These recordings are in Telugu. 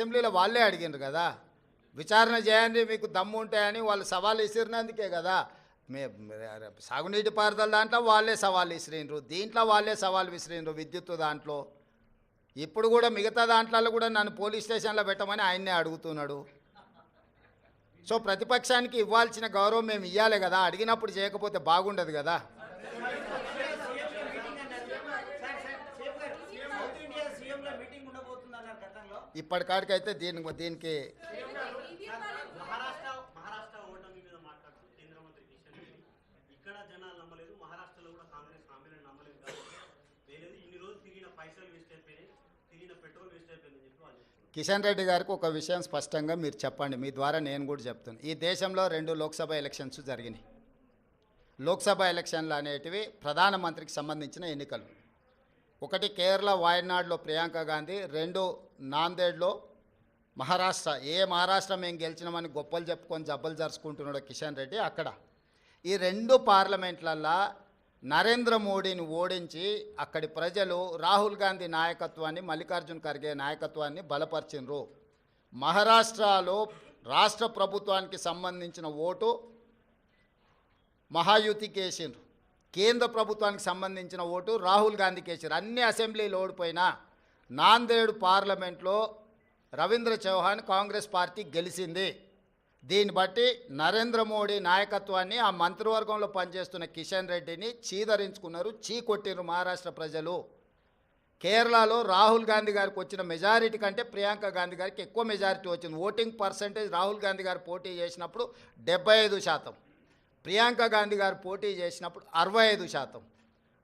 అసెంబ్లీలో వాళ్ళే అడిగిండ్రు కదా, విచారణ చేయండి మీకు దమ్ము ఉంటాయని వాళ్ళు సవాల్ విసిరినందుకే కదా. మే సాగునీటి పారుదల దాంట్లో వాళ్ళే సవాల్ విసిరిండ్రు, దీంట్లో వాళ్ళే సవాల్ విసిరిండ్రు, విద్యుత్ దాంట్లో. ఇప్పుడు కూడా మిగతా దాంట్లో కూడా నన్ను పోలీస్ స్టేషన్లో పెట్టమని ఆయన్నే అడుగుతున్నాడు. సో ప్రతిపక్షానికి ఇవ్వాల్సిన గౌరవం మేము ఇవ్వాలి కదా, అడిగినప్పుడు చేయకపోతే బాగుండదు కదా. ఇప్పటికాడికైతే దీనికి కిషన్ రెడ్డి గారికి ఒక విషయం స్పష్టంగా మీరు చెప్పండి, మీ ద్వారా నేను కూడా చెప్తాను. ఈ దేశంలో 2 లోక్సభ ఎలక్షన్స్ జరిగినాయి. లోక్సభ ఎలక్షన్లు అనేటివి ప్రధానమంత్రికి సంబంధించిన ఎన్నికలు. ఒకటి కేరళ వాయనాడ్లో ప్రియాంక గాంధీ, 2 నాందేడ్లో మహారాష్ట్ర. మహారాష్ట్ర మేము గెలిచినామని గొప్పలు చెప్పుకొని జబ్బలు జరుచుకుంటున్నాడు కిషన్ రెడ్డి అక్కడ. ఈ 2 పార్లమెంట్లల్లో నరేంద్ర మోడీని ఓడించి అక్కడి ప్రజలు రాహుల్ గాంధీ నాయకత్వాన్ని, మల్లికార్జున్ ఖర్గే నాయకత్వాన్ని బలపరిచినరు. మహారాష్ట్రలో రాష్ట్ర ప్రభుత్వానికి సంబంధించిన ఓటు మహాయుతికి వేసిండ్రు, కేంద్ర ప్రభుత్వానికి సంబంధించిన ఓటు రాహుల్ గాంధీకి వేసారు. అన్ని అసెంబ్లీలు ఓడిపోయినా నాందేడ్ పార్లమెంట్లో రవీంద్ర చౌహాన్ కాంగ్రెస్ పార్టీ గెలిచింది. దీన్ని బట్టి నరేంద్ర మోడీ నాయకత్వాన్ని, ఆ మంత్రివర్గంలో పనిచేస్తున్న కిషన్ రెడ్డిని చీదరించుకున్నారు, చీకొట్టిరు మహారాష్ట్ర ప్రజలు. కేరళలో రాహుల్ గాంధీ గారికి వచ్చిన మెజారిటీ కంటే ప్రియాంక గాంధీ గారికి ఎక్కువ మెజారిటీ వచ్చింది. ఓటింగ్ పర్సంటేజ్ రాహుల్ గాంధీ గారు పోటీ చేసినప్పుడు 75%, ప్రియాంక గాంధీ గారు పోటీ చేసినప్పుడు 65%.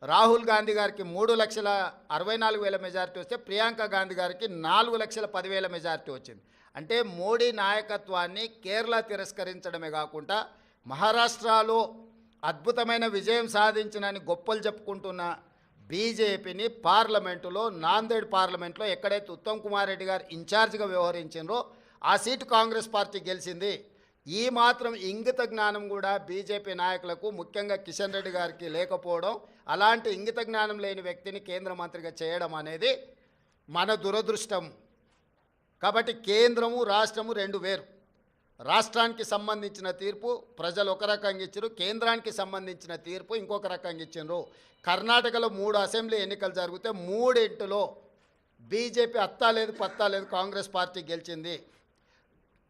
రాహుల్ గాంధీ గారికి 3,64,000 మెజారిటీ వస్తే ప్రియాంక గాంధీ గారికి 4,10,000 మెజారిటీ వచ్చింది. అంటే మోడీ నాయకత్వాన్ని కేరళ తిరస్కరించడమే కాకుండా మహారాష్ట్రలో అద్భుతమైన విజయం సాధించినని గొప్పలు చెప్పుకుంటున్న బీజేపీని పార్లమెంటులో, నాందేడ్ పార్లమెంట్లో ఎక్కడైతే ఉత్తమ్ కుమార్ రెడ్డి గారు ఇన్ఛార్జిగా వ్యవహరించారో ఆ సీటు కాంగ్రెస్ పార్టీ గెలిచింది. ఈ మాత్రం ఇంగిత జ్ఞానం కూడా బీజేపీ నాయకులకు, ముఖ్యంగా కిషన్ రెడ్డి గారికి లేకపోవడం, అలాంటి ఇంగిత జ్ఞానం లేని వ్యక్తిని కేంద్ర మంత్రిగా చేయడం అనేది మన దురదృష్టం. కాబట్టి కేంద్రము రాష్ట్రము 2 వేరు. రాష్ట్రానికి సంబంధించిన తీర్పు ప్రజలు ఒక రకంగా ఇచ్చారు, కేంద్రానికి సంబంధించిన తీర్పు ఇంకొక రకంగా ఇచ్చారు. కర్ణాటకలో 3 అసెంబ్లీ ఎన్నికలు జరిగితే 3 బీజేపీ అత్తా లేదు పత్తా లేదు కాంగ్రెస్ పార్టీ గెలిచింది.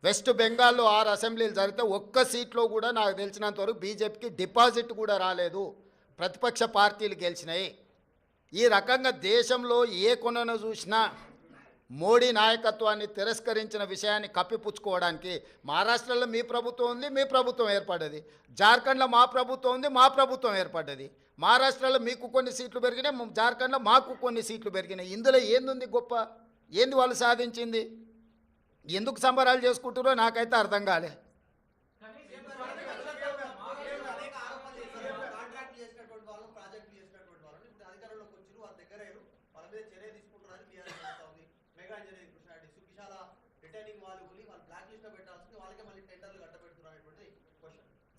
వెస్ట్ బెంగాల్లో 6 అసెంబ్లీలు జరిగితే ఒక్క సీట్లో కూడా నాకు తెలిసినంతవరకు బీజేపీకి డిపాజిట్ కూడా రాలేదు, ప్రతిపక్ష పార్టీలు గెలిచినాయి. ఈ రకంగా దేశంలో ఏ కొనను చూసినా మోడీ నాయకత్వాన్ని తిరస్కరించిన విషయాన్ని కప్పిపుచ్చుకోవడానికి మహారాష్ట్రలో మీ ప్రభుత్వం ఉంది, మీ ప్రభుత్వం ఏర్పడ్డది. జార్ఖండ్లో మా ప్రభుత్వం ఉంది, మా ప్రభుత్వం ఏర్పడ్డది. మహారాష్ట్రలో మీకు కొన్ని సీట్లు పెరిగినాయి, జార్ఖండ్లో మాకు కొన్ని సీట్లు పెరిగినాయి. ఇందులో ఏంది గొప్ప, ఏంది వాళ్ళు సాధించింది? ఎందుకు సంబరాలు చేసుకుంటారో నాకైతే అర్థం కాలే.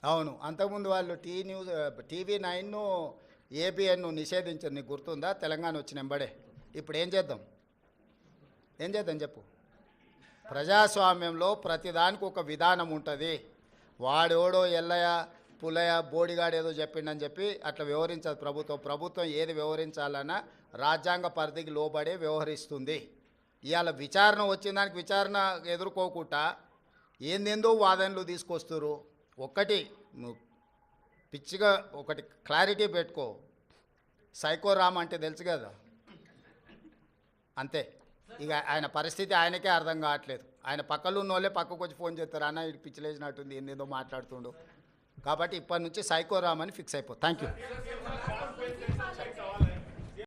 అవును, అంతకుముందు వాళ్ళు TV9 ABN నిషేధించారు, నీకు గుర్తుందా? తెలంగాణ వచ్చిన వెంబడే. ఇప్పుడు ఏం చేద్దాం చెప్పు. ప్రజాస్వామ్యంలో ప్రతిదానికి ఒక విధానం ఉంటుంది. వాడోడో ఎల్లయ్య పుల్లయ్య బోడిగాడు ఏదో చెప్పిండని చెప్పి అట్లా వ్యవహరించదు ప్రభుత్వం. ప్రభుత్వం ఏది వ్యవహరించాలన్నా రాజ్యాంగ పరిధికి లోబడే వ్యవహరిస్తుంది. ఇవాళ విచారణ వచ్చిన దానికి విచారణ ఎదుర్కోకుండా ఏందేందో వాదనలు తీసుకొస్తారు. ఒకటి పిచ్చిగా ఒకటి క్లారిటీ పెట్టుకో, సైకో రామ్ అంటే తెలుసు కదా, అంతే. ఇక ఆయన పరిస్థితి ఆయనకే అర్థం కావట్లేదు. ఆయన పక్కలో ఉన్న వాళ్ళే పక్కకు వచ్చి ఫోన్ చేస్తారు, అన్న ఇటు పిచ్చిలేసినట్టుంది, ఏందేదో మాట్లాడుతుండు. కాబట్టి ఇప్పటి నుంచి సైకో రామ్ అని ఫిక్స్ అయిపో. Thank you.